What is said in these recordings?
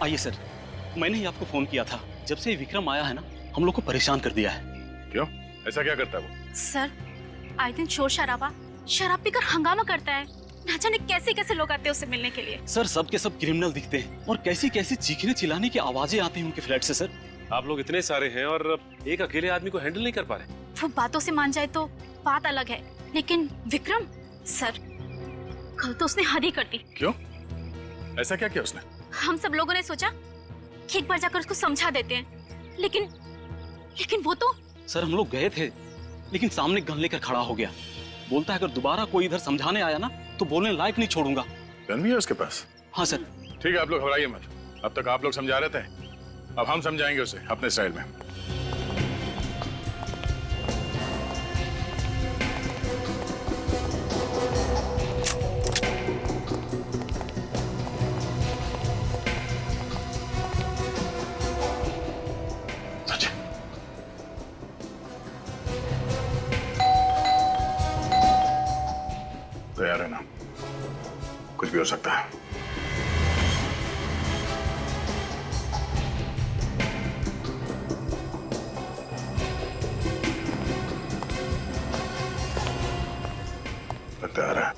आइए सर, मैंने ही आपको फोन किया था। जब से विक्रम आया है ना, हम लोग को परेशान कर दिया है। क्यों? ऐसा क्या करता है वो? सर, आए दिन शोर शराबा, शराब पीकर हंगामा करता है। ना जाने कैसे कैसे लोग आते हैं उससे मिलने के लिए। सर, सब के सब क्रिमिनल दिखते हैं और कैसी कैसी चीखने चिल्लाने की आवाजें आती हैं उनके फ्लैट से। सर, आप लोग इतने सारे हैं और एक अकेले आदमी को हैंडल नहीं कर पा रहे। वो बातों से मान जाए तो बात अलग है, लेकिन विक्रम सर, कल तो उसने हद ही कर दी। क्यों? ऐसा क्या किया उसने? हम सब लोगों ने सोचा कि एक बार जाकर उसको समझा देते हैं, लेकिन वो तो। सर, हम लोग गए थे, लेकिन सामने गन लेकर खड़ा हो गया। बोलता है अगर दोबारा कोई इधर समझाने आया ना तो बोलने लायक नहीं छोड़ूंगा। गन भी है उसके पास? हाँ सर। ठीक है, आप लोग घबराइए मत। अब तक आप लोग समझा रहे थे, अब हम समझाएंगे उसे अपने स्टाइल में। तैयार है ना? कुछ भी हो सकता है। लगता आ रहा है।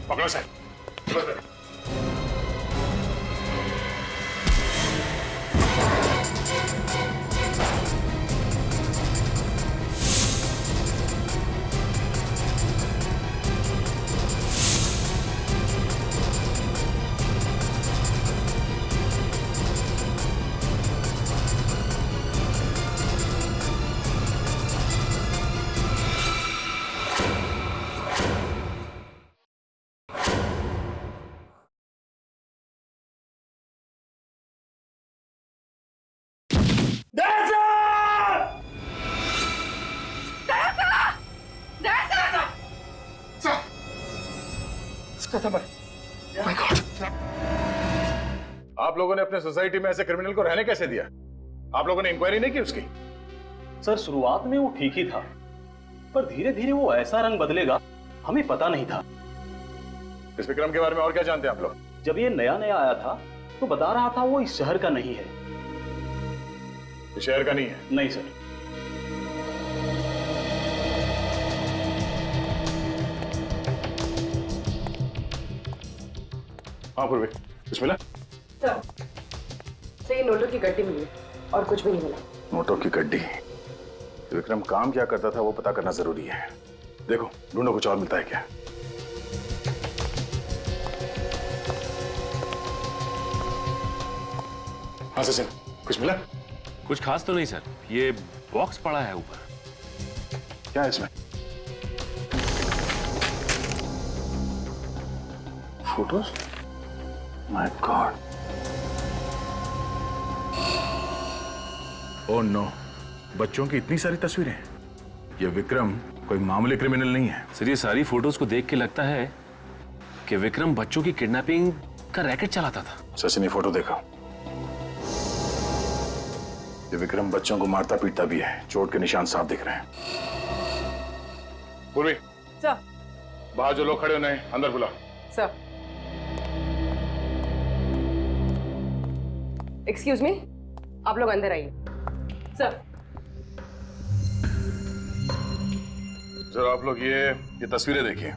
पकड़ो सर। आप लोगों ने अपने सोसाइटी में ऐसे क्रिमिनल को रहने कैसे दिया? आप लोगों ने इंक्वायरी नहीं की उसकी? सर, शुरुआत में वो ठीक ही था, पर धीरे धीरे वो ऐसा रंग बदलेगा हमें पता नहीं था। इस विक्रम के बारे में और क्या जानते हैं आप लोग? जब ये नया नया आया था तो बता रहा था वो इस शहर का नहीं है। इस शहर का नहीं है? नहीं सर। हाँ पूर्वी, कुछ मिला? सही नोटों की गड्डी मिली और कुछ भी नहीं मिला। नोटों की गड्डी? विक्रम काम क्या करता था वो पता करना जरूरी है। देखो, ढूंढो कुछ और मिलता है क्या। हाँ सचिन, कुछ मिला? कुछ खास तो नहीं सर, ये बॉक्स पड़ा है ऊपर। क्या है इसमें? Photos? My god. Oh no, बच्चों की इतनी सारी तस्वीरें। ये विक्रम कोई मामूली क्रिमिनल नहीं है। सर, ये सारी फोटोज को देख के लगता है कि विक्रम बच्चों की किडनैपिंग का रैकेट चलाता था। सचिन, ये फोटो देखो। ये विक्रम बच्चों को मारता पीटता भी है, चोट के निशान साफ दिख रहे हैं। पूर्वी, सर। बाहर जो लोग खड़े हो उन्हें अंदर बुला। सर। एक्सक्यूज मी, आप लोग अंदर आइए। सर। जरा आप लोग ये तस्वीरें देखिए।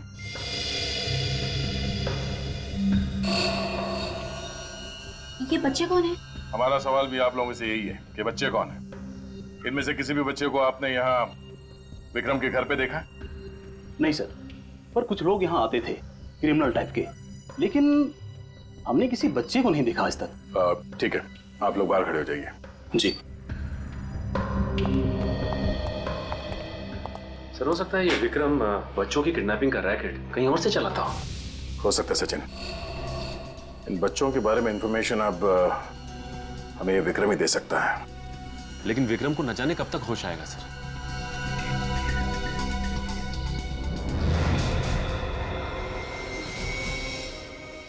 ये बच्चे कौन है? हमारा सवाल भी आप लोगों से यही है कि बच्चे कौन हैं? इनमें से किसी भी बच्चे को आपने यहाँ विक्रम के घर पे देखा? नहीं सर, पर कुछ लोग यहाँ आते थे क्रिमिनल टाइप के, लेकिन हमने किसी बच्चे को नहीं देखा आज तक। ठीक है, आप लोग बाहर खड़े हो जाइए। जी सर, हो सकता है ये विक्रम बच्चों की किडनैपिंग का रैकेट कहीं और से चलाता हो सकता है सचिन। इन बच्चों के बारे में इंफॉर्मेशन अब हमें ये विक्रम ही दे सकता है। लेकिन विक्रम को न जाने कब तक होश आएगा सर।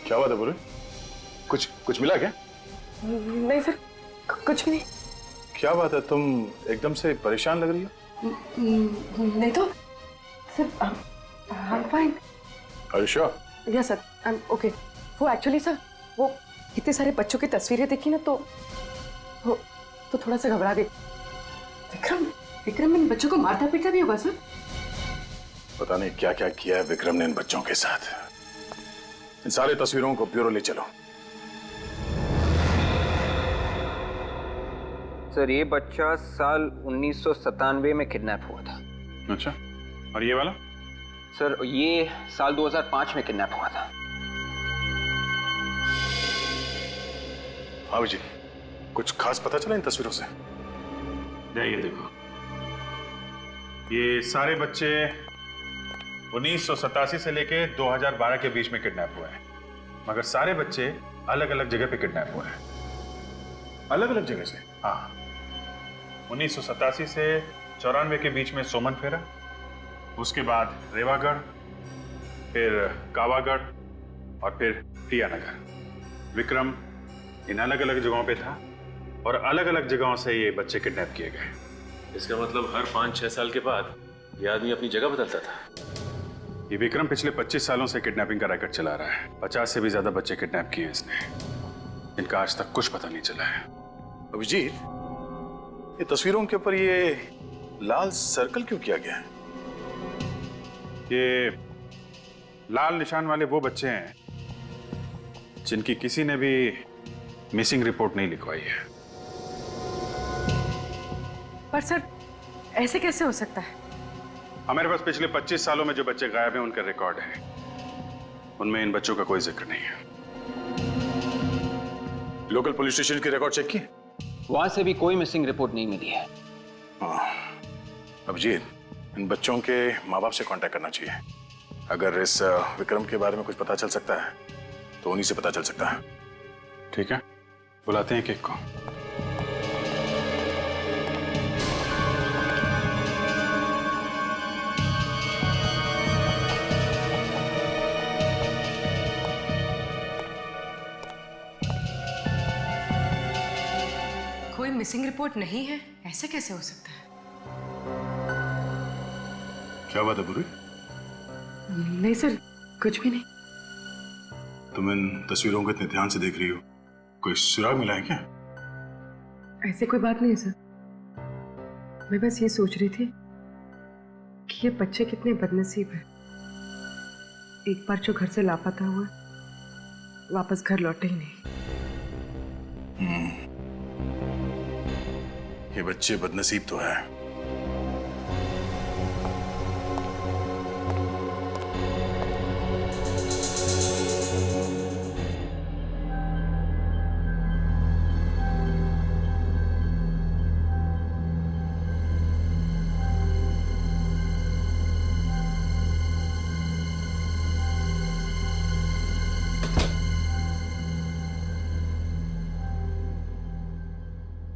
क्या बात है बोले? कुछ मिला क्या? नहीं सर, कुछ भी नहीं। क्या बात है, तुम एकदम से परेशान लग रही हो? नहीं तो sir, I am fine. Are you sure? Yes sir, I am okay. वो एक्चुअली सर, वो इतने सारे बच्चों की तस्वीरें देखी ना तो थोड़ा सा घबरा गई। विक्रम इन बच्चों को मारता पीटता भी होगा सर? पता नहीं क्या क्या किया है विक्रम ने इन बच्चों के साथ। इन सारे तस्वीरों को ब्यूरो ले चलो। सर ये बच्चा साल 1997 में किडनैप हुआ था। अच्छा, और ये वाला? सर ये साल 2005 में किडनैप हुआ था। हाँ जी, कुछ खास पता चला इन तस्वीरों से? ये देखो, ये सारे बच्चे 1987 से लेके 2012 के बीच में किडनैप हुए हैं, मगर सारे बच्चे अलग अलग जगह पे किडनैप हुए हैं। अलग अलग जगह से? हाँ, 1987 से 94 के बीच में सोमन फेरा, उसके बाद रेवागढ़, फिर कावागढ़ और फिर टियानगर। विक्रम इन अलग अलग जगहों पे था और अलग अलग जगहों से ये बच्चे किडनैप किए गए। इसका मतलब हर 5-6 साल के बाद ये आदमी अपनी जगह बदलता था। ये विक्रम पिछले 25 सालों से किडनैपिंग का रैकेट चला रहा है। 50 से भी ज्यादा बच्चे किडनैप किए इसने। इनका आज तक कुछ पता नहीं चला है। अभिजीत, ये तस्वीरों के ऊपर ये लाल सर्कल क्यों किया गया है? ये लाल निशान वाले वो बच्चे हैं जिनकी किसी ने भी मिसिंग रिपोर्ट नहीं लिखवाई है। पर सर ऐसे कैसे हो सकता है? हमारे पास पिछले 25 सालों में जो बच्चे गायब हैं उनका रिकॉर्ड है, उनमें इन बच्चों का कोई जिक्र नहीं है। लोकल पुलिस स्टेशन की रिकॉर्ड चेक की? वहां से भी कोई मिसिंग रिपोर्ट नहीं मिली है। अभिजीत, इन बच्चों के माँ बाप से कांटेक्ट करना चाहिए। अगर इस विक्रम के बारे में कुछ पता चल सकता है तो उन्हीं से पता चल सकता है। ठीक है, बुलाते हैं केक को। कोई मिसिंग रिपोर्ट नहीं है, ऐसे कैसे हो सकता है? क्या बात है बुरी? नहीं सर, कुछ भी नहीं। तुम इन तस्वीरों को इतने ध्यान से देख रही हो, कोई सुराग मिला है क्या? ऐसे कोई बात नहीं है सर। मैं बस ये सोच रही थी कि ये बच्चे कितने बदनसीब हैं। एक बार जो घर से लापता हुआ, वापस घर लौटे ही नहीं। ये बच्चे बदनसीब तो है।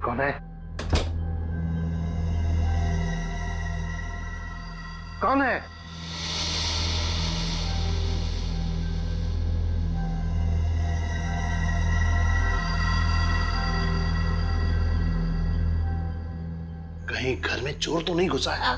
कौन है? कौन है? कहीं घर में चोर तो नहीं घुसा है?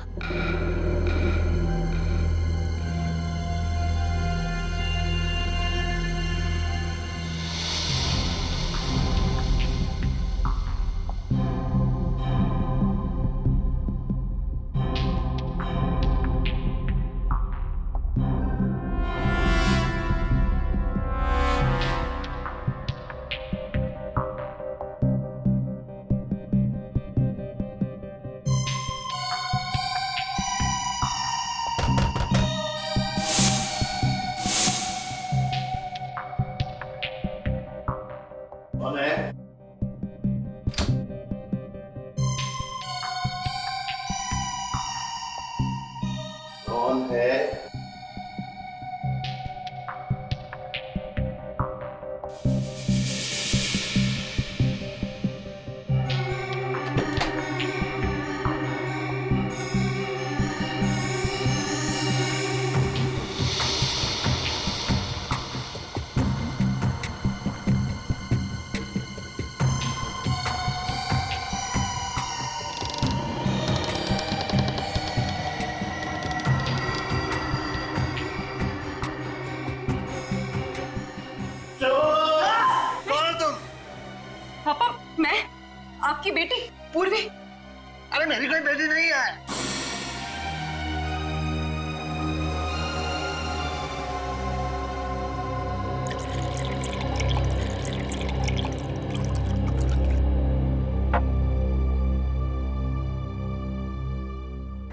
कौन है? कौन है?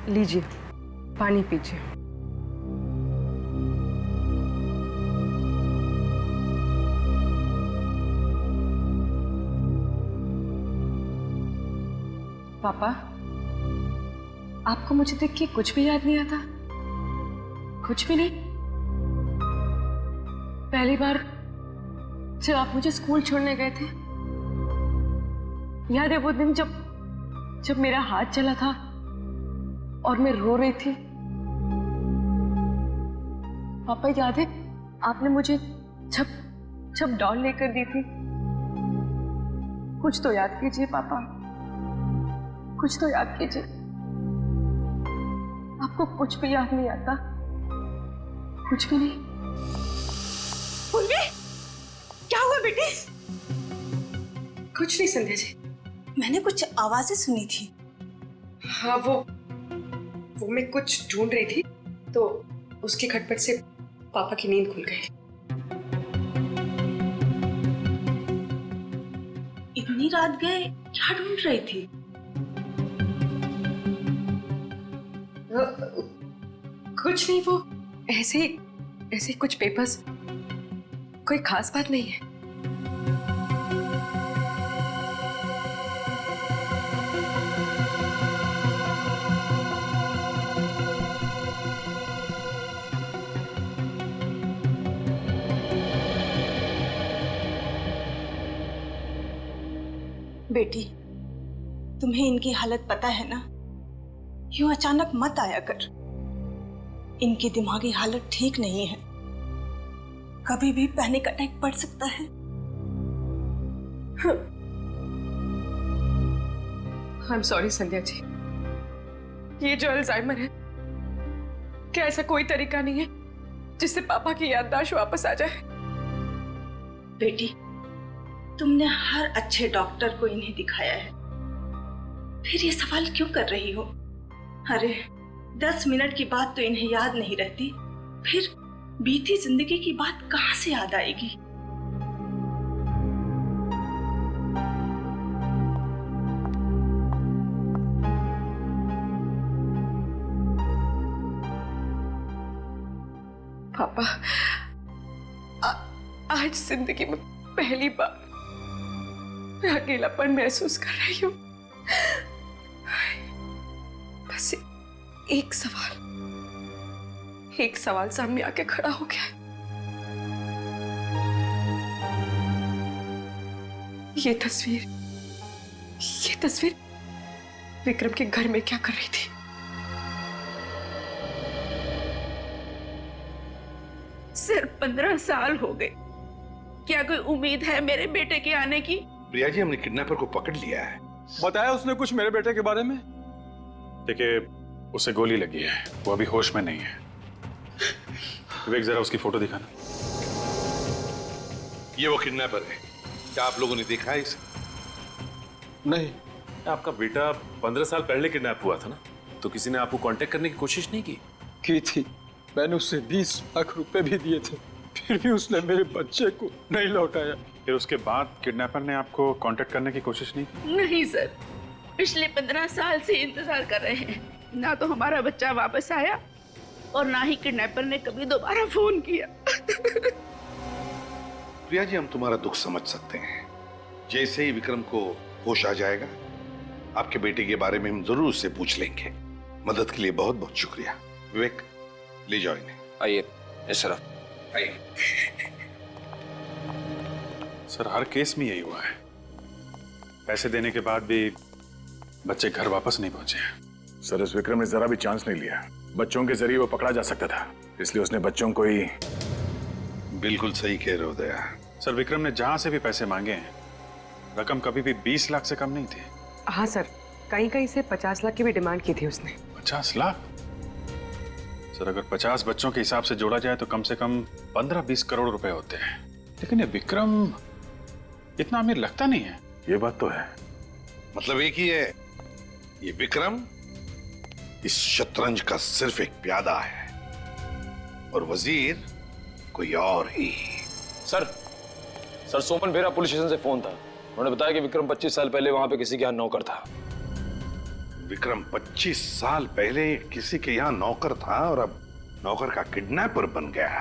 लीजिए, पानी पीजिए। पापा, आपको मुझे देख के कुछ भी याद नहीं आता? कुछ भी नहीं? पहली बार जब आप मुझे स्कूल छोड़ने गए थे, याद है वो दिन जब मेरा हाथ चला था और मैं रो रही थी? पापा, याद है आपने मुझे जब डॉल लेकर दी थी? कुछ तो याद कीजिए पापा, कुछ तो याद कीजिए। आपको कुछ भी याद नहीं आता? कुछ भी नहीं? उर्वी, क्या हुआ बेटी? कुछ नहीं संध्या जी। मैंने कुछ आवाजें सुनी थी। हाँ, वो मैं कुछ ढूंढ रही थी तो उसके खटपट से पापा की नींद खुल गई। इतनी रात गए क्या ढूंढ रही थी? कुछ नहीं, वो ऐसे ही कुछ पेपर्स, कोई खास बात नहीं है। बेटी, तुम्हें इनकी हालत पता है ना? यूं अचानक मत आया कर। इनकी दिमागी हालत ठीक नहीं है, कभी भी पैनिक अटैक पड़ सकता है। I am sorry Sandhya ji, ये जो अल्जाइमर है, क्या ऐसा कोई तरीका नहीं है जिससे पापा की याददाश्त वापस आ जाए? बेटी, तुमने हर अच्छे डॉक्टर को इन्हें दिखाया है, फिर ये सवाल क्यों कर रही हो? अरे 10 मिनट की बात तो इन्हें याद नहीं रहती, फिर बीती जिंदगी की बात कहां से याद आएगी? पापा, आज जिंदगी में पहली बार मैं अकेलापन महसूस कर रही हूँ। बस एक सवाल सामने आके खड़ा हो गया। ये तस्वीर विक्रम के घर में क्या कर रही थी? सिर्फ 15 साल हो गए, क्या कोई उम्मीद है मेरे बेटे के आने की? प्रिया जी, हमने किडनैपर को पकड़ लिया है। बताया उसने कुछ मेरे बेटे के बारे में? देखिए, उसे गोली लगी है, वो अभी होश में नहीं है। विवेक, जरा उसकी फोटो दिखाना। ये वो किडनैपर है, क्या आप लोगों ने देखा है इसे? नहीं। आपका बेटा 15 साल पहले किडनैप हुआ था ना, तो किसी ने आपको कांटेक्ट करने की कोशिश नहीं की? की थी, मैंने उसे 20 लाख रुपए भी दिए थे, फिर भी उसने मेरे बच्चे को नहीं लौटाया। फिर उसके बाद किडनैपर ने आपको कांटेक्ट करने की कोशिश नहीं की? नहीं सर, पिछले 15 साल से इंतजार कर रहे हैं, ना तो हमारा बच्चा वापस आया और ना ही किडनैपर ने कभी दोबारा फोन किया। प्रिया जी, हम तुम्हारा दुख समझ सकते हैं। जैसे ही विक्रम को होश आ जाएगा, आपके बेटे के बारे में हम जरूर उससे पूछ लेंगे। मदद के लिए बहुत बहुत शुक्रिया। विवेक, ले जाओ इन्हें। आइए इशरफ, आइए। सर, हर केस में यही हुआ है, पैसे देने के बाद भी बच्चे घर वापस नहीं पहुंचे। सर, इस विक्रम ने जरा भी चांस नहीं लिया। बच्चों के जरिए वो पकड़ा जा सकता था, इसलिए उसने बच्चों को ही। बिल्कुल सही कह रहे हो दया। सर, विक्रम ने जहां से भी पैसे मांगे हैं, रकम कभी भी 20 लाख से कम नहीं थी। हाँ सर, कहीं से 50 लाख की भी डिमांड की थी उसने। 50 लाख? सर, अगर 50 बच्चों के हिसाब से जोड़ा जाए तो कम से कम 15-20 करोड़ रुपए होते हैं। लेकिन ये विक्रम इतना अमीर लगता नहीं है। ये बात तो है। मतलब एक ही है, ये विक्रम इस शतरंज का सिर्फ एक प्यादा है और वजीर कोई और ही। सर, सोमन बेरा पुलिस स्टेशन से फोन था। उन्होंने बताया कि विक्रम 25 साल पहले वहां पे किसी के यहाँ नौकर था। विक्रम 25 साल पहले किसी के यहाँ नौकर था और अब नौकर का किडनैपर बन गया।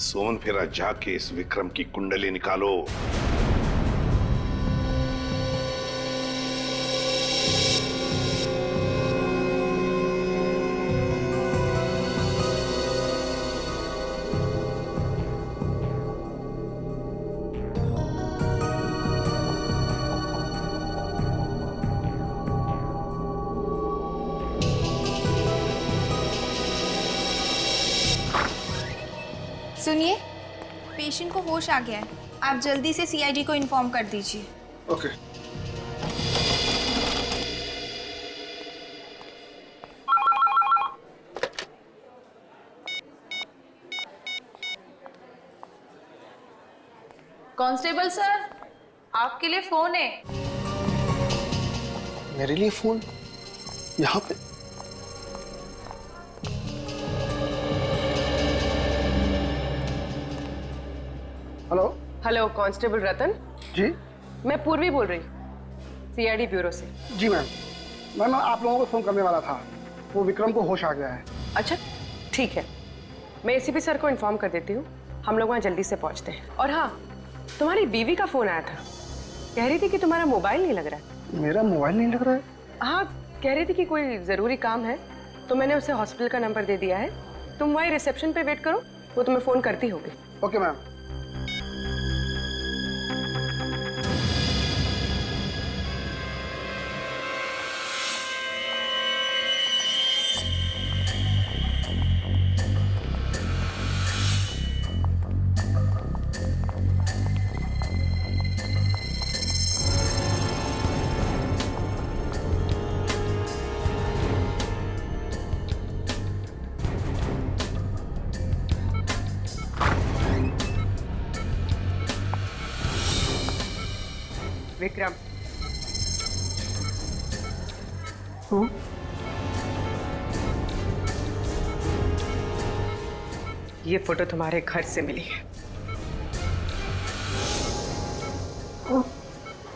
सोमन फेरा जाके इस विक्रम की कुंडली निकालो। सुनिए, पेशेंट को होश आ गया है। आप जल्दी से सीआईडी को इन्फॉर्म कर दीजिए। ओके। कांस्टेबल सर, आपके लिए फोन है। मेरे लिए फोन? यहाँ पे? हेलो। हेलो, कांस्टेबल रतन जी। मैं पूर्वी बोल रही, सीआईडी ब्यूरो से। जी मैम, मैं आप लोगों को फोन करने वाला था। वो विक्रम को होश आ गया है। अच्छा, ठीक है, मैं एसीपी सर को इन्फॉर्म कर देती हूँ। हम लोग वहाँ जल्दी से पहुँचते हैं। और हाँ, तुम्हारी बीवी का फोन आया था, कह रही थी कि तुम्हारा मोबाइल नहीं लग रहा है। मेरा मोबाइल नहीं लग रहा है? हाँ, कह रही थी कि कोई जरूरी काम है, तो मैंने उसे हॉस्पिटल का नंबर दे दिया है। तुम वहीं रिसेप्शन पे वेट करो, वो तुम्हें फोन करती होगी। Okay ma'am. विक्रम, ये फोटो तुम्हारे घर से मिली है।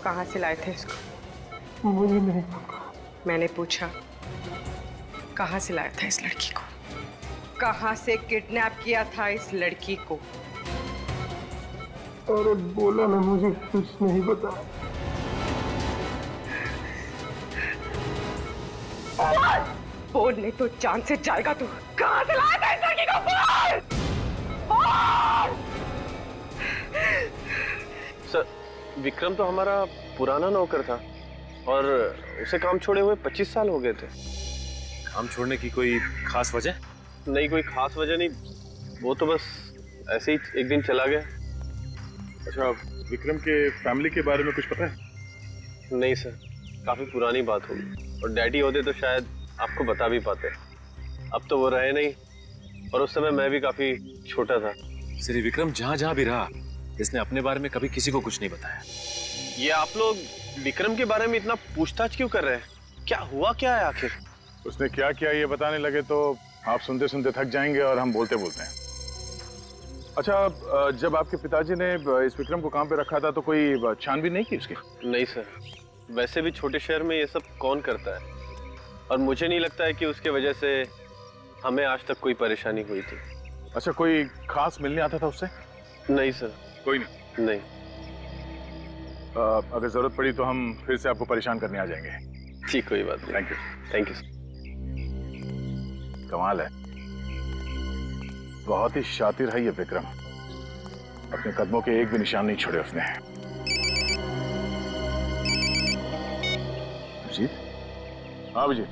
कहाँ से लाए थे इसको? मुझे नहीं। मैंने पूछा, कहाँ से लाया था इस लड़की को? कहाँ से किडनैप किया था इस लड़की को? अरे बोला ना, मुझे कुछ नहीं पता। बोल, नहीं तो जान से जाएगा तू। कहाँ से लाया था इस लड़की को? बोल! सर, विक्रम तो हमारा पुराना नौकर था और उसे काम छोड़े हुए 25 साल हो गए थे। काम छोड़ने की कोई खास वजह? नहीं, कोई खास वजह नहीं, वो तो बस ऐसे ही एक दिन चला गया। अच्छा, विक्रम के फैमिली के बारे में कुछ पता है? नहीं सर, काफी पुरानी बात होगी, और डैडी होते तो शायद आपको बता भी पाते। अब तो वो रहे नहीं, और उस समय मैं भी काफी छोटा था। श्री विक्रम जहाँ जहाँ भी रहा, इसने अपने बारे में कभी किसी को कुछ नहीं बताया। ये आप लोग विक्रम के बारे में इतना पूछताछ क्यों कर रहे हैं? क्या हुआ क्या है आखिर? उसने क्या किया ये बताने लगे तो आप सुनते सुनते थक जाएंगे और हम बोलते बोलते हैं। अच्छा, जब आपके पिताजी ने इस विक्रम को काम पे रखा था तो कोई छानबीन नहीं की उसकी? नहीं सर, वैसे भी छोटे शहर में ये सब कौन करता है, और मुझे नहीं लगता है कि उसके वजह से हमें आज तक कोई परेशानी हुई थी। अच्छा, कोई खास मिलने आता था उससे? नहीं सर। कोई नहीं? नहीं। अगर जरूरत पड़ी तो हम फिर से आपको परेशान करने आ जाएंगे। ठीक, कोई बात नहीं। Thank you. Thank you sir. कमाल है, बहुत ही शातिर है ये विक्रम। अपने कदमों के एक भी निशान नहीं छोड़े उसने। अभिजीत? हाँ अभिजीत,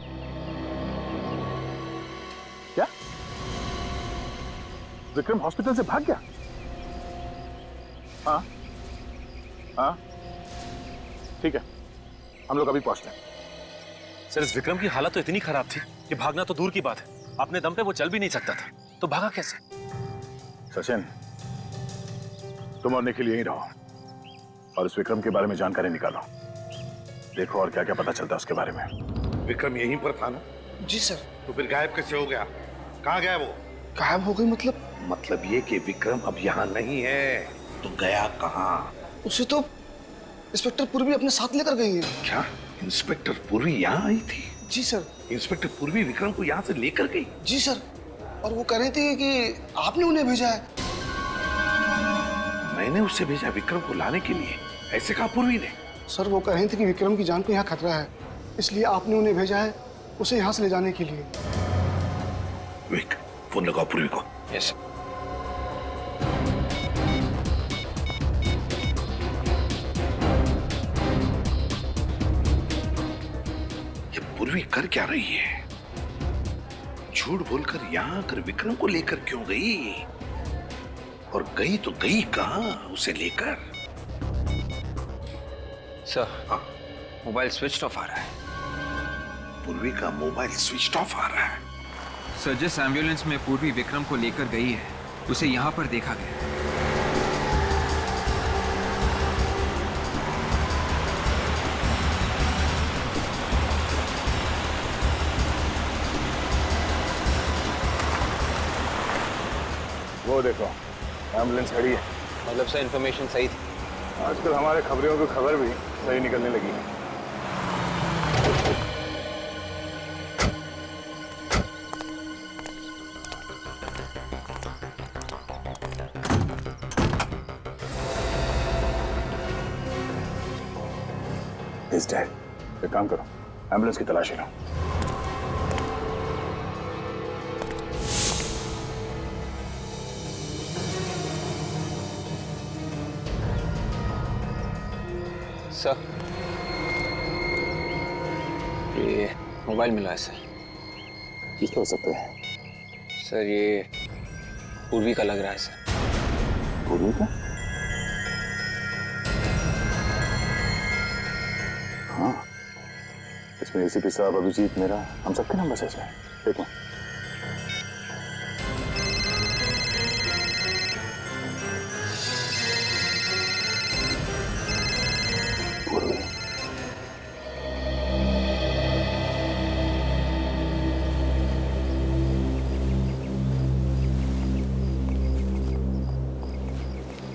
क्या विक्रम हॉस्पिटल से भाग गया? हाँ हाँ, ठीक है, हम लोग अभी पहुंचते हैं। सर, इस विक्रम की हालत तो इतनी खराब थी कि भागना तो दूर की बात है, अपने दम पे वो चल भी नहीं सकता था, तो भागा कैसे? सचिन, तुम और निखिल यहीं रहो और इस विक्रम के बारे में जानकारी निकालो। देखो और क्या क्या पता चलता है उसके बारे में। विक्रम यहीं पर था ना? जी सर। तो फिर गायब कैसे हो गया? कहाँ गया वो? गायब हो गई मतलब? मतलब ये कि विक्रम अब यहाँ नहीं है, तो गया कहाँ? उसे तो इंस्पेक्टर पूर्वी अपने साथ लेकर गई है। क्या? इंस्पेक्टर पूर्वी यहाँ आई थी? जी सर। इंस्पेक्टर पूर्वी विक्रम को यहाँ से लेकर गई? जी सर, और वो कह रही थी कि आपने उन्हें भेजा है। मैंने उसे भेजा विक्रम को लाने के लिए, ऐसे कहा पूर्वी ने? सर वो कह रही थी कि विक्रम की जान को यहाँ खतरा है, इसलिए आपने उन्हें भेजा है उसे यहाँ से ले जाने के लिए। विक, फोन लगाओ पूर्वी को। यस। ये पूर्वी कर क्या रही है? झूठ बोलकर यहाँ आकर विक्रम को लेकर क्यों गई? और गई तो गई कहाँ उसे लेकर? सर, मोबाइल स्विच ऑफ आ रहा है। पूर्वी का मोबाइल स्विच ऑफ आ रहा है? सर, जिस एम्बुलेंस में पूर्वी विक्रम को लेकर गई है उसे यहाँ पर देखा गया। वो देखो, एम्बुलेंस खड़ी है। मतलब सर इन्फॉर्मेशन सही थी? आजकल हमारे खबरियों की खबर भी सही निकलने लगी है। He's dead. एक काम करो, एम्बुलेंस की तलाशी लो। सर, ये मोबाइल मिला है सर। किसका हो सकता है? सर ये पूर्वी का लग रहा है सर। पूर्वी का? हाँ, इसमें एसीपी साहब, अभिजीत, मेरा, हम सबके नंबर है इसमें। देखो।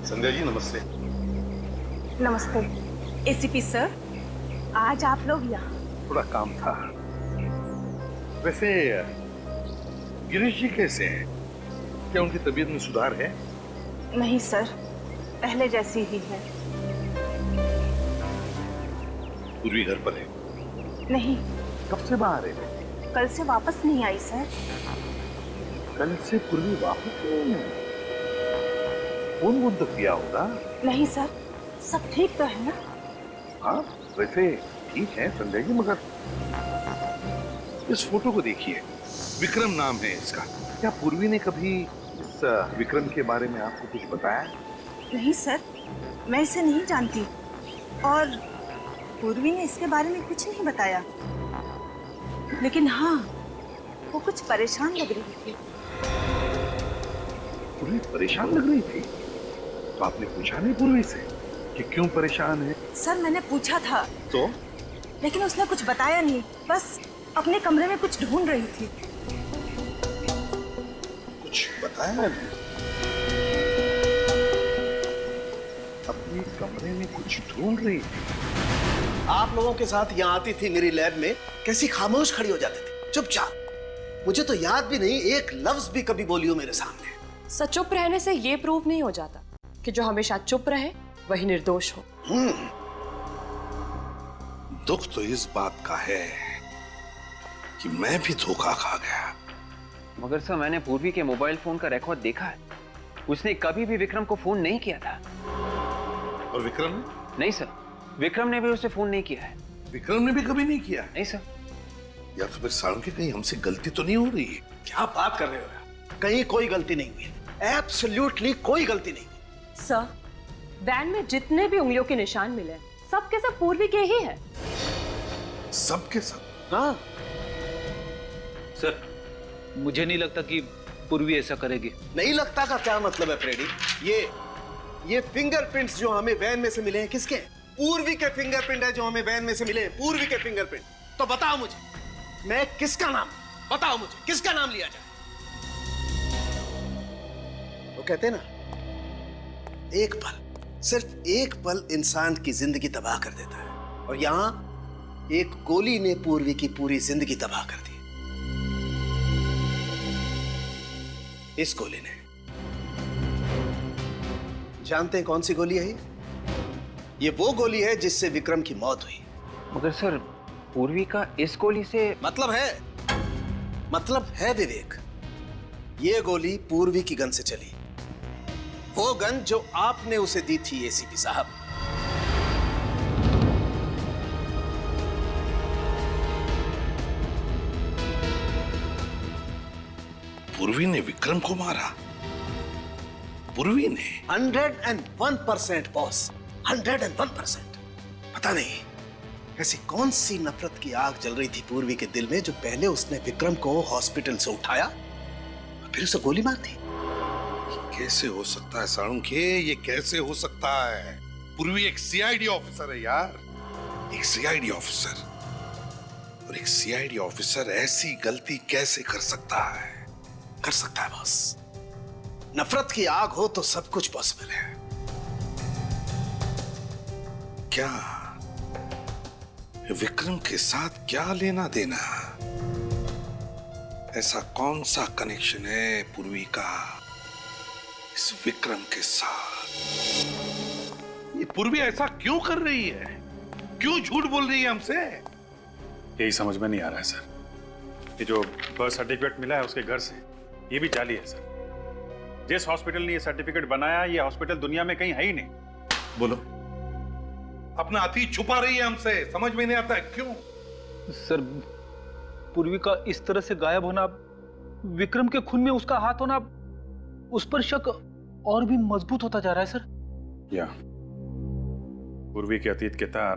संध्या जी नमस्ते। नमस्ते। एसीपी सर, आज आप लोग यहाँ? थोड़ा काम था। वैसे गिरीश जी कैसे हैं? क्या उनकी तबीयत में सुधार है? नहीं सर, पहले जैसी ही है। पूर्वी घर पर है? नहीं। कब से बाहर है? कल से वापस नहीं आई सर। कल से पूर्वी वापस नहीं आई? फोन वोन तो किया होगा? नहीं सर, सब ठीक तो है ना? हाँ वैसे ठीक है संजय जी, मगर इस फोटो को देखिए, विक्रम नाम है इसका। क्या पूर्वी ने कभी इस विक्रम के बारे में आपको कुछ बताया? नहीं सर, मैं इसे नहीं जानती और पूर्वी ने इसके बारे में कुछ नहीं बताया। लेकिन हाँ, वो कुछ परेशान लग रही थी। पूर्वी परेशान लग रही थी? तो आपने पूछा नहीं पूर्वी से कि क्यों परेशान है? सर मैंने पूछा था तो? लेकिन उसने कुछ बताया नहीं, बस अपने कमरे में कुछ ढूंढ रही थी। कुछ बताया नहीं? अपने कमरे में कुछ ढूंढ रही थी? आप लोगों के साथ यहाँ आती थी मेरी लैब में, कैसी खामोश खड़ी हो जाती थी, चुपचाप। मुझे तो याद भी नहीं एक लफ्ज भी कभी बोली हो मेरे सामने। सर, चुप रहने से ये प्रूव नहीं हो जाता कि जो हमेशा चुप रहे वही निर्दोष हो। दुख तो इस बात का है कि मैं भी धोखा खा गया। मगर सर मैंने पूर्वी के मोबाइल फोन का रिकॉर्ड देखा है, उसने कभी भी विक्रम को फोन नहीं किया था। और विक्रम ने? नहीं सर, विक्रम ने भी उसे फोन नहीं किया है। विक्रम ने भी कभी नहीं किया? नहीं सर। या तो फिर साळुंखे कहीं हमसे गलती तो नहीं हो रही है? क्या बात कर रहे हो? कहीं कोई गलती नहीं हुई, एब्सोल्युटली कोई गलती नहीं। सर, वैन में जितने भी उंगलियों के निशान मिले सब के सब पूर्वी के ही है। सब के सब? हाँ सर, मुझे नहीं लगता कि पूर्वी ऐसा करेगी। नहीं लगता का क्या मतलब है फ्रेडी? ये फिंगरप्रिंट्स जो हमें वैन में से मिले हैं किसके हैं? पूर्वी के फिंगरप्रिंट है जो हमें वैन में से मिले हैं, पूर्वी के फिंगरप्रिंट। तो बताओ मुझे, मैं किसका नाम, बताओ मुझे किसका नाम लिया जाए? वो कहते हैं ना, एक पल, सिर्फ एक पल इंसान की जिंदगी तबाह कर देता है। और एक गोली ने पूर्वी की पूरी जिंदगी तबाह कर दी। इस गोली ने, जानते हैं कौन सी गोली है ये वो गोली है जिससे विक्रम की मौत हुई। मगर सर, पूर्वी का इस गोली से मतलब है विवेक, ये गोली पूर्वी की गन से चली, वो गन जो आपने उसे दी थी एसीपी साहब। पूर्वी ने विक्रम को मारा? पूर्वी ने? 101% बॉस, 101%। पता नहीं ऐसी कौन सी नफरत की आग जल रही थी पूर्वी के दिल में जो पहले उसने विक्रम को हॉस्पिटल से उठाया और फिर उसे गोली मार दी। कैसे हो सकता है साळुंखे, ये कैसे हो सकता है? पूर्वी एक सीआईडी ऑफिसर है यार, एक सीआईडी ऑफिसर, और एक सीआईडी ऑफिसर ऐसी गलती कैसे कर सकता है? कर सकता है बॉस, नफरत की आग हो तो सब कुछ पॉसिबल है। क्या विक्रम के साथ क्या लेना देना? ऐसा कौन सा कनेक्शन है पूर्वी का इस विक्रम के साथ? ये पूर्वी ऐसा क्यों कर रही है? क्यों झूठ बोल रही है हमसे? यही समझ में नहीं आ रहा है सर। ये जो बर्थ सर्टिफिकेट मिला है उसके घर से, ये भी जाली है सर। जिस हॉस्पिटल ने ये सर्टिफिकेट बनाया, ये हॉस्पिटल दुनिया में कहीं है ही नहीं। बोलो, अपना अतीत छुपा रही है हमसे, समझ में नहीं आता है क्यों? सर, पूर्वी का इस तरह से गायब होना, विक्रम के खून में उसका हाथ होना, उस पर शक और भी मजबूत होता जा रहा है सर। या पूर्वी के अतीत के तार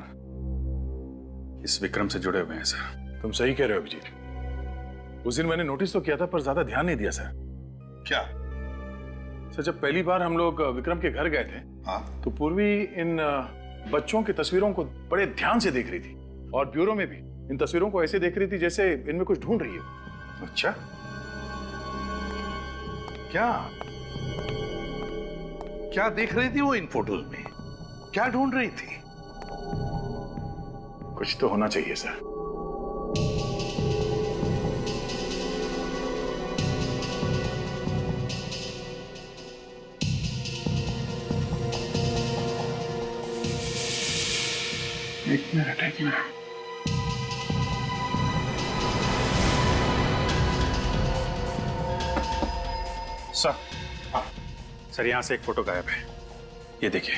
इस विक्रम से जुड़े हुए हैं सर। तुम सही कह रहे हो अभिजीत। उस दिन मैंने नोटिस तो किया था पर ज्यादा ध्यान नहीं दिया सर। क्या सर, जब पहली बार हम लोग विक्रम के घर गए थे, हाँ, तो पूर्वी इन बच्चों की तस्वीरों को बड़े ध्यान से देख रही थी, और ब्यूरो में भी इन तस्वीरों को ऐसे देख रही थी जैसे इनमें कुछ ढूंढ रही है। अच्छा, क्या देख रही थी वो इन फोटोज में? क्या ढूंढ रही थी? कुछ तो होना चाहिए सर। एक मिनट। सर, यहां से एक फोटो गायब है। ये देखिए,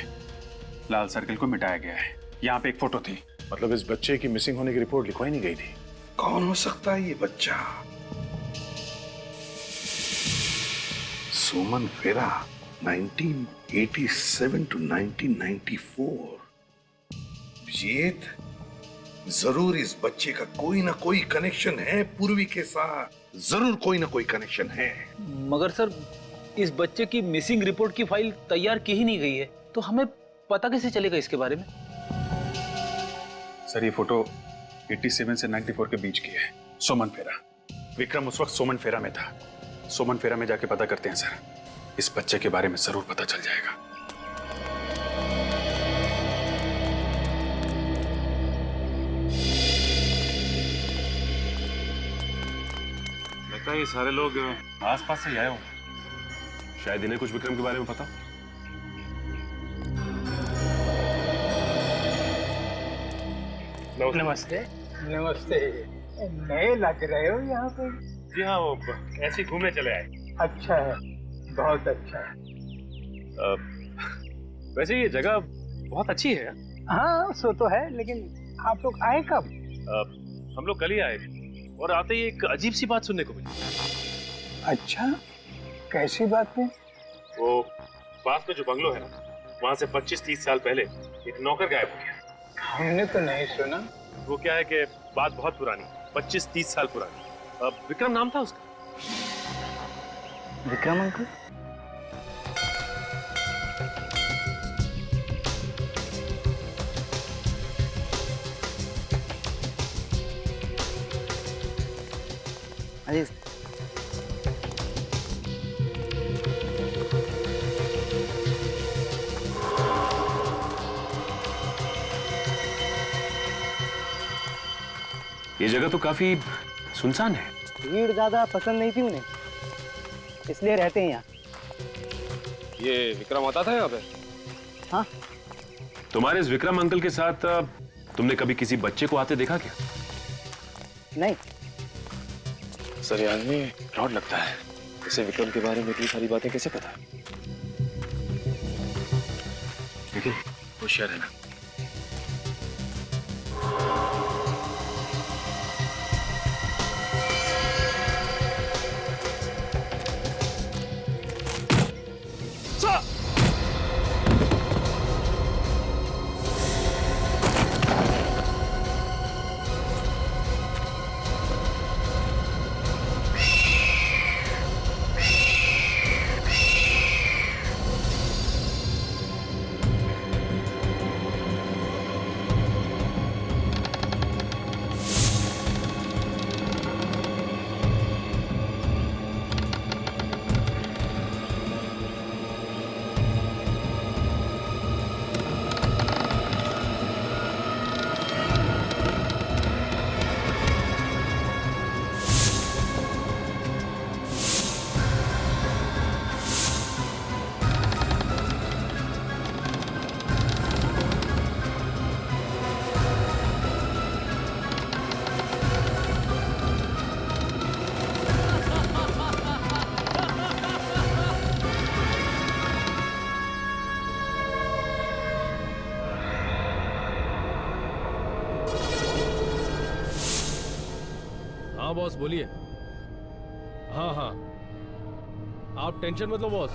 लाल सर्कल को मिटाया गया है। यहाँ पे एक फोटो थी। मतलब इस बच्चे की मिसिंग होने की रिपोर्ट लिखवाई नहीं गई थी। कौन हो सकता है ये बच्चा? सोमन फेरा, 1987 to 1994। अभिजीत, जरूर इस बच्चे का कोई ना कोई कनेक्शन है पूर्वी के साथ, जरूर कोई ना कोई कनेक्शन है। मगर सर, इस बच्चे की मिसिंग रिपोर्ट की फाइल तैयार की ही नहीं गई है, तो हमें पता कैसे चलेगा इसके बारे में? सर, ये फोटो 87 से 94 के बीच की है। सोमन फेरा, विक्रम उस वक्त सोमन फेरा में था। सोमन फेरा में जाके पता करते हैं सर, इस बच्चे के बारे में जरूर पता चल जाएगा। लगता है ये सारे लोग आसपास से आए हो, शायद इन्हें कुछ विक्रम के बारे में पता। नमस्ते। नमस्ते। नए लग रहे हो यहाँ पे? जी हाँ, वो ऐसे घूमने चले आए। अच्छा है, बहुत अच्छा है। वैसे ये जगह बहुत अच्छी है। हाँ, सो तो है, लेकिन आप लोग आए कब? हम लोग कल ही आए और आते ही एक अजीब सी बात सुनने को मिली। अच्छा, कैसी बात है? वो पास में जो बंगलो है ना, वहाँ से 25-30 साल पहले एक नौकर गायब हो गया। हमने तो नहीं सुना। वो क्या है कि बात बहुत पुरानी, 25-30 साल पुरानी। विक्रम नाम था उसका। विक्रम अंकल? अरे ये जगह तो काफी सुनसान है। भीड़ ज्यादा पसंद नहीं थी उन्हें, इसलिए रहते हैं यहाँ। ये विक्रम आता था यहाँ पे? हाँ। तुम्हारे इस विक्रम अंकल के साथ तुमने कभी किसी बच्चे को आते देखा क्या? नहीं। सर, ये आदमी फ्रॉड लगता है। इसे विक्रम के बारे में इतनी सारी बातें कैसे पता है? लेकिन होशियार है ना। हाँ बॉस बोलिए। हाँ हाँ, आप टेंशन मत लो बॉस।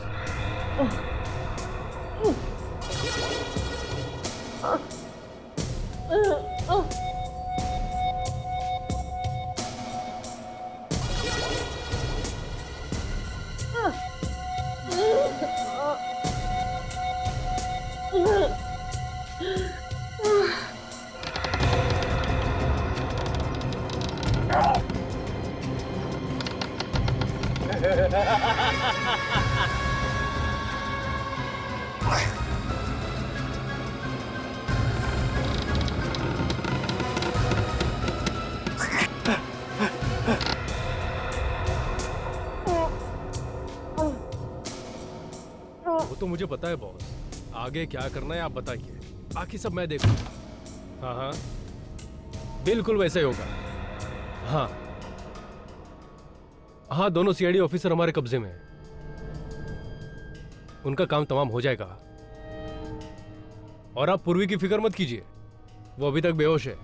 वो तो मुझे पता है बॉस, आगे क्या करना है आप बताइए, बाकी सब मैं देखूंगा। हाँ हाँ बिल्कुल वैसे ही होगा। हाँ हाँ, दोनों सीआईडी ऑफिसर हमारे कब्जे में हैं। उनका काम तमाम हो जाएगा। और आप पूर्वी की फिक्र मत कीजिए, वो अभी तक बेहोश है।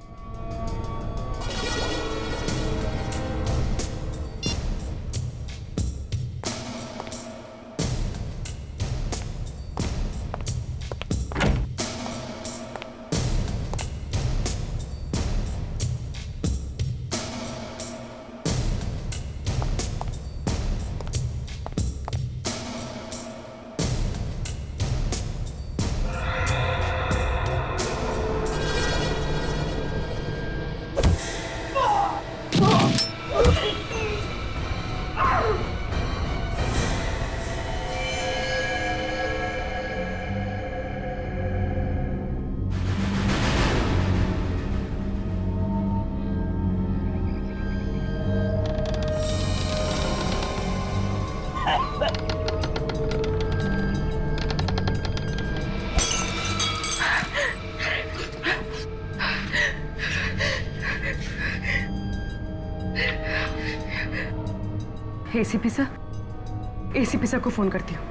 एसीपी सर को फोन करती हूँ।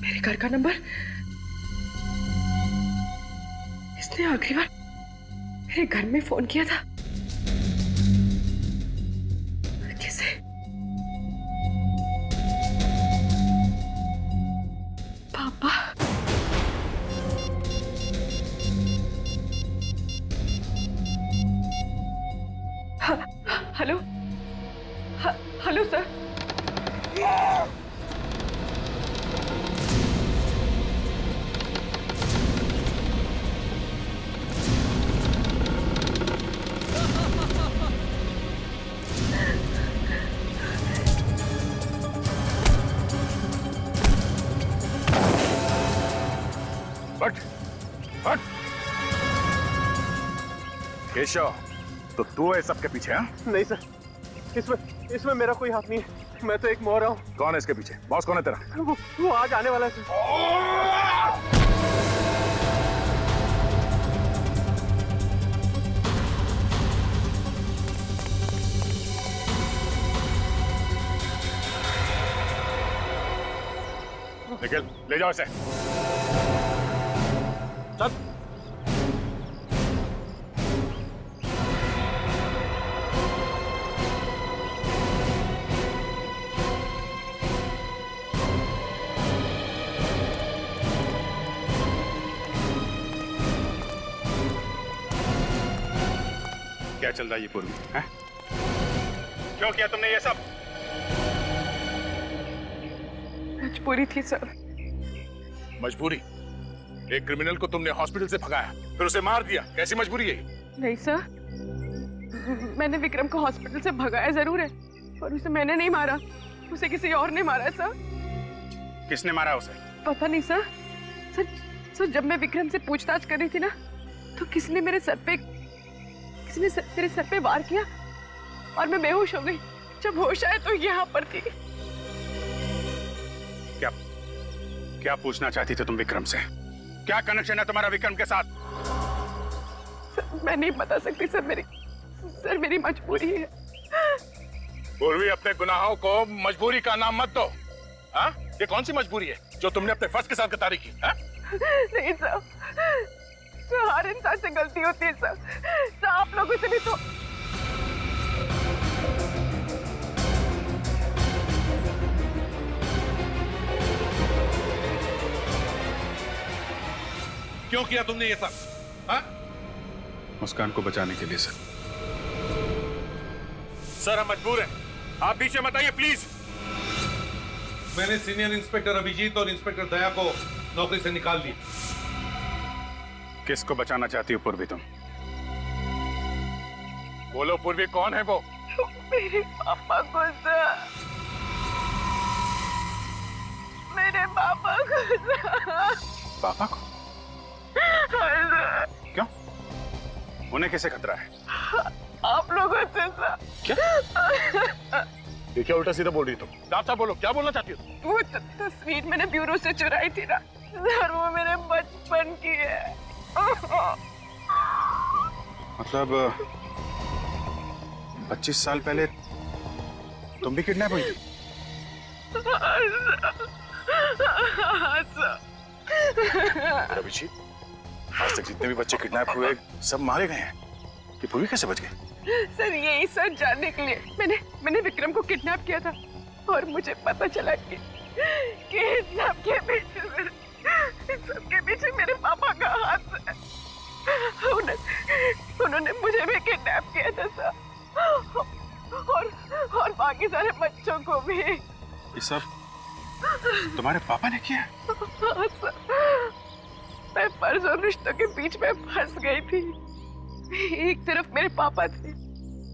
मेरे घर का नंबर, इसने आखिरी बार मेरे घर में फोन किया था। किसे? पापा। Hello hello sir. हट हट। केशव, तो तू है सबके पीछे? हाँ नहीं सर, इसमें मेरा कोई हाथ नहीं है। मैं तो एक मोहरा हूँ। कौन है इसके पीछे? बॉस कौन है तेरा? वो आज आने वाला है सर। निखिल, ले जाओ इसे। चल। क्या चल रहा है ये पूर्वी? हैं? क्यों किया तुमने ये सब? मजबूरी थी सर। मजबूरी? एक क्रिमिनल को तुमने हॉस्पिटल से भगाया, फिर उसे मार दिया, कैसी मजबूरी है? नहीं सर, मैंने विक्रम को हॉस्पिटल से भगाया जरूर है, पर उसे मैंने नहीं मारा, उसे किसी और ने मारा है सर। किसने मारा उसे? पता नहीं सर। सर जब मैं विक्रम से पूछताछ कर रही थी ना, तो किसने मेरे सर पे वार किया और मैं बेहोश हो गई। जब होश आया तो यहाँ पर थी। क्या पूछना चाहती थे तुम विक्रम से? क्या कनेक्शन है तुम्हारा विक्रम के साथ? सर मैं नहीं बता सकती सर, मेरी मजबूरी है। पूर्वी, अपने गुनाहों को मजबूरी का नाम मत दो। हाँ? ये कौन सी मजबूरी है जो तुमने अपने फर्ज के साथ गद्दारी की? हाँ? नहीं सर, हर इंसान से गलती होती है सर। आप लोगों से भी तो। क्यों किया तुमने ये सब? हाँ? मुस्कान को बचाने के लिए सर। सर हम मजबूर हैं, आप पीछे मत आइए प्लीज। मैंने सीनियर इंस्पेक्टर अभिजीत और इंस्पेक्टर दया को नौकरी से निकाल दिया। किसको बचाना चाहती हो पूर्वी तुम? बोलो पूर्वी, कौन है वो? मेरे पापा को सर, मेरे पापा को सर। पापा को? क्यों? उन्हें कैसे खतरा है? आप लोगों से सर। क्या? ये क्या उल्टा सीधा बोल रही तुम? साफ बोलो, क्या बोलना चाहती हो? वो तस्वीर मैंने ब्यूरो से चुराई थी ना सर, वो मेरे बचपन की है। मतलब 25 साल पहले तुम भी किडनैप हुई थी? अभिजीत, आज तक जितने भी बच्चे किडनैप हुए सब मारे गए हैं, ये पूर्वी कैसे बच गए? सर यही सच जानने के लिए मैंने विक्रम को किडनैप किया था, और मुझे पता चला कि सबके पीछे मेरे पापा का हाथ है। उन्होंने मुझे भी किडनैप किया था सर, और बाकी सारे बच्चों को भी। ये सब तुम्हारे पापा ने किया? हाँ सर, मैं फर्ज और रिश्तों के बीच में फंस गई थी। एक तरफ मेरे पापा थे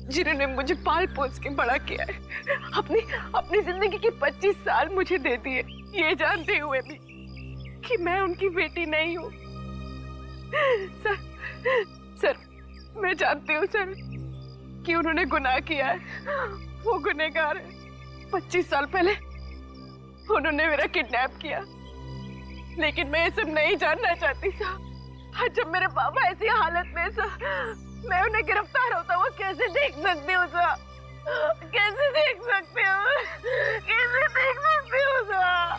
जिन्होंने मुझे पाल पोस के बड़ा किया है, अपनी जिंदगी के 25 साल मुझे दे दिए, ये जानते हुए भी कि मैं उनकी बेटी नहीं हूँ। सर मैं जानती हूँ सर कि उन्होंने गुनाह किया है, वो गुनहगार है। 25 साल पहले उन्होंने मेरा किडनैप किया, लेकिन मैं ये सब नहीं जानना चाहती सर। जब मेरे पापा ऐसी हालत में सर, मैं उन्हें गिरफ्तार होता हुआ कैसे देख सकती हूँ सर? कैसे देख सकती हूँ? कैसे देख सकती हूँ सर?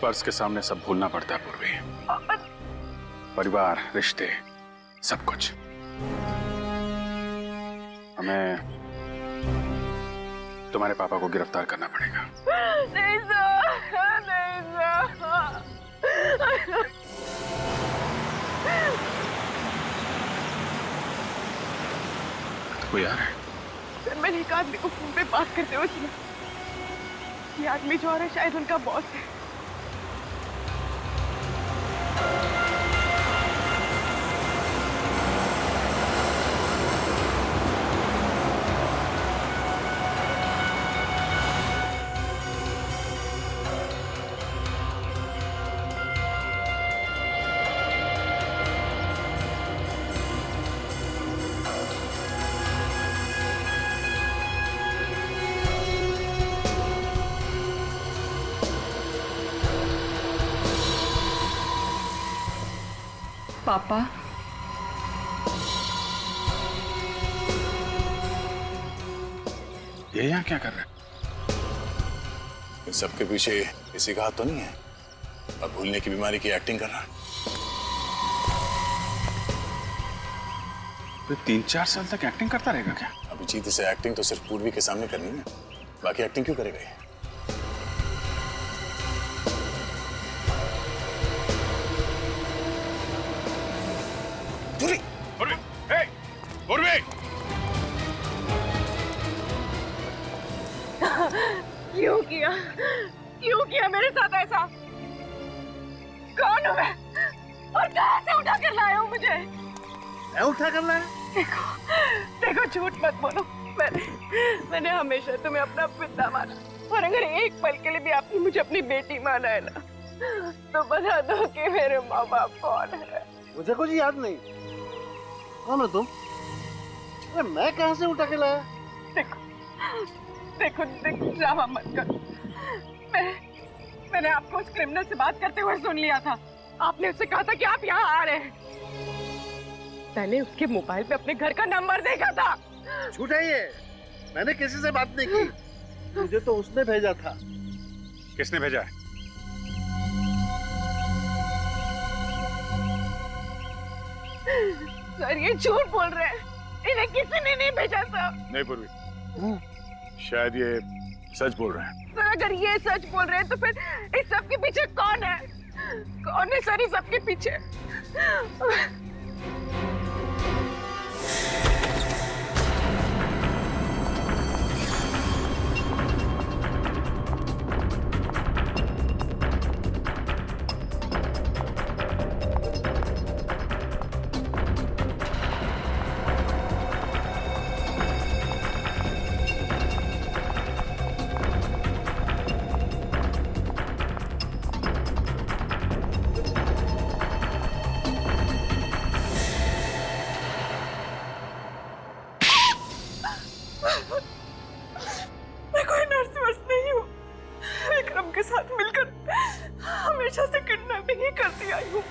फर्ज के सामने सब भूलना पड़ता है पूर्वी। परिवार, रिश्ते, सब कुछ। हमें तुम्हारे पापा को गिरफ्तार करना पड़ेगा। नहीं सर, नहीं सर। कोई आ रहा है? सर मैंने एक आदमी को फोन पे बात करते हुए सुना। ये आदमी जो आ रहा है शायद उनका बॉस है। पापा, ये यहाँ क्या कर रहे हैं? इन सबके पीछे किसी का हाथ तो नहीं है? अब भूलने की बीमारी की एक्टिंग कर रहा है। तो 3-4 साल तक एक्टिंग करता रहेगा क्या? अभिजीत इसे एक्टिंग तो सिर्फ पूर्वी के सामने करनी है, बाकी एक्टिंग क्यों करेगा ये? पूर्वी! पूर्वी! हे! पूर्वी! क्यों किया मेरे साथ ऐसा? कौन हूँ मैं और कहाँ से उठा कर लाए हो मुझे? मैं उठा कर लाया? देखो झूठ मत बोलो, मैंने हमेशा तुम्हें अपना पिता माना, और अगर एक पल के लिए भी आपने मुझे अपनी बेटी माना है ना, तो बता दो कि मेरे माँ बाप कौन है। मुझे कुछ याद नहीं। कौन हो तुम? अरे मैं कहाँ से उठा के लाया? देखो ड्रामा मत करो। मैंने आपको उस क्रिमिनल से बात करते हुए सुन लिया था। आपने उससे कहा था कि आप यहाँ आ रहे हैं। मैंने उसके मोबाइल पे अपने घर का नंबर देखा था। झूठ है ये। मैंने किसी से बात नहीं की। मुझे तो उसने भेजा था। किसने भेजा है? सर ये झूठ बोल रहे हैं। इन्हें किसी ने नहीं भेजा था। नहीं पूर्वी, शायद ये सच बोल रहे हैं। सर अगर ये सच बोल रहे हैं तो फिर इस सब के पीछे कौन है? कौन है सर इस सब के पीछे? मैं कोई नर्स वर्स नहीं हूँ। विक्रम के साथ मिलकर हमेशा से किडनैपिंग ही करती आई हूँ।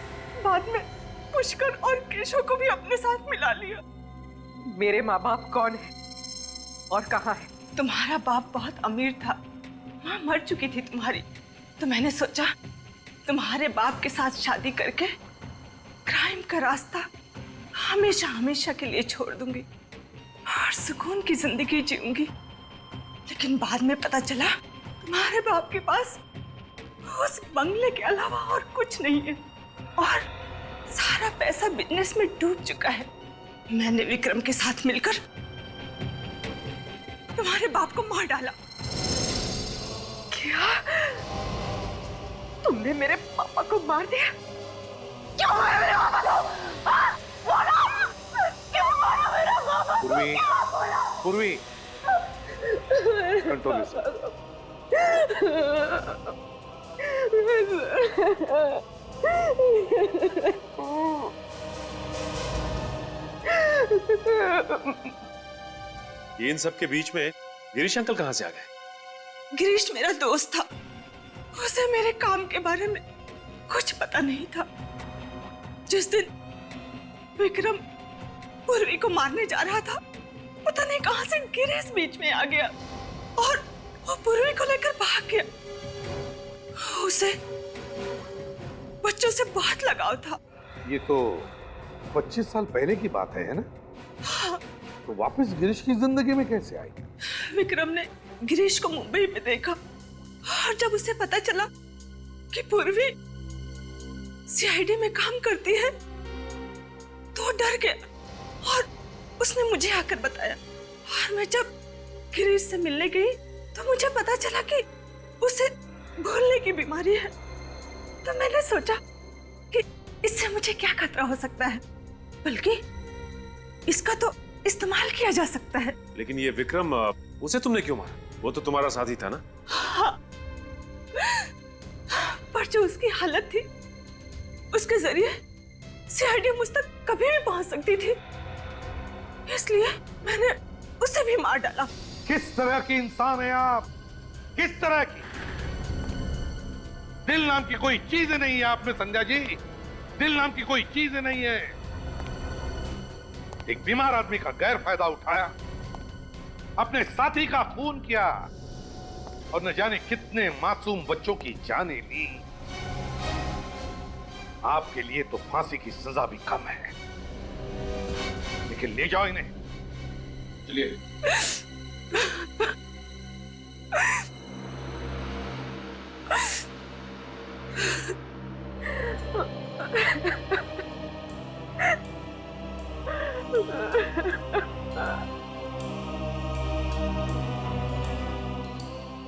बाद में पुष्कर और केशव को भी अपने साथ मिला लिया। मेरे माँ बाप कौन है और कहाँ है? तुम्हारा बाप बहुत अमीर था, माँ मर चुकी थी तुम्हारी, तो मैंने सोचा तुम्हारे बाप के साथ शादी करके क्राइम का रास्ता हमेशा हमेशा के लिए छोड़ दूंगी और सुकून की जिंदगी जीऊंगी। लेकिन बाद में पता चला तुम्हारे बाप के पास उस बंगले के अलावा और कुछ नहीं है और सारा पैसा बिजनेस में डूब चुका है। मैंने विक्रम के साथ मिलकर तुम्हारे बाप को मार डाला। क्या? तुमने मेरे पापा को मार दिया? क्यों मारा मेरे पापा को? बोलो! क्यों मारा मेरे पापा को? पूर्वी, कंट्रोल योरसेल्फ। इन सब के बीच में गिरीश अंकल कहाँ से आ गए? गिरीश मेरा दोस्त था, उसे मेरे काम के बारे में कुछ पता नहीं था। जिस दिन विक्रम पूर्वी को मारने जा रहा था, पता नहीं कहां से गिरीश बीच में आ गया और वो पूर्वी को लेकर भाग गया। उसे बच्चों से बहुत लगाव था। ये तो 25 साल पहले की बात है ना? हाँ। तो वापस गिरीश की जिंदगी में कैसे आई? विक्रम ने गिरीश को मुंबई में देखा और जब उसे पता चला कि पूर्वी सीआईडी में काम करती है तो डर गया और उसने मुझे आकर बताया। और मैं जब गिरीश से मिलने गई तो मुझे पता चला कि उसे भूलने की बीमारी है। तो मैंने सोचा कि इससे मुझे क्या खतरा हो सकता है, बल्कि इसका तो इस्तेमाल किया जा सकता है। लेकिन ये विक्रम, उसे तुमने क्यों मारा? वो तो तुम्हारा साथी था ना? हाँ। पर जो उसकी हालत थी, उसके जरिए सीआईडी मुझ तक कभी भी पहुंच सकती थी, इसलिए मैंने उसे भी मार डाला। किस तरह की इंसान है आप? किस तरह की? दिल नाम की कोई चीज नहीं है आप में संध्या जी। दिल नाम की कोई चीज नहीं है। एक बीमार आदमी का गैर फायदा उठाया, अपने साथी का खून किया और न जाने कितने मासूम बच्चों की जानें ली। आपके लिए तो फांसी की सजा भी कम है, लेकिन ले जाओ इन्हें। चलिए।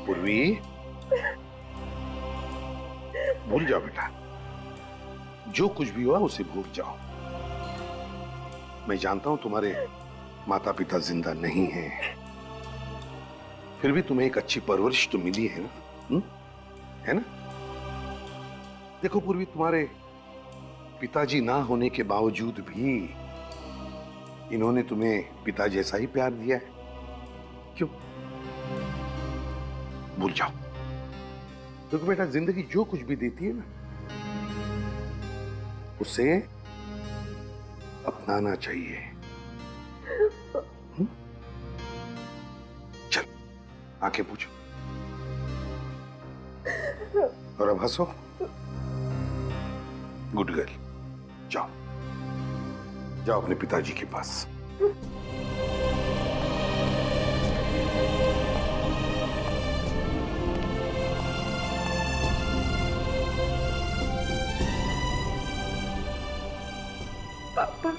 पूर्वी, भूल जाओ बेटा, जो कुछ भी हुआ उसे भूल जाओ। मैं जानता हूं तुम्हारे माता पिता जिंदा नहीं हैं, फिर भी तुम्हें एक अच्छी परवरिश तो मिली है ना, है ना? देखो पूर्वी, तुम्हारे पिताजी ना होने के बावजूद भी इन्होंने तुम्हें पिता जैसा ही प्यार दिया है। क्यों? भूल जाओ। देखो बेटा, जिंदगी जो कुछ भी देती है ना, उसे अपनाना चाहिए। चल, आंखें पूछो और अब हंसो। गुड गर्ल, जाओ जाओ अपने पिताजी के पास। पापा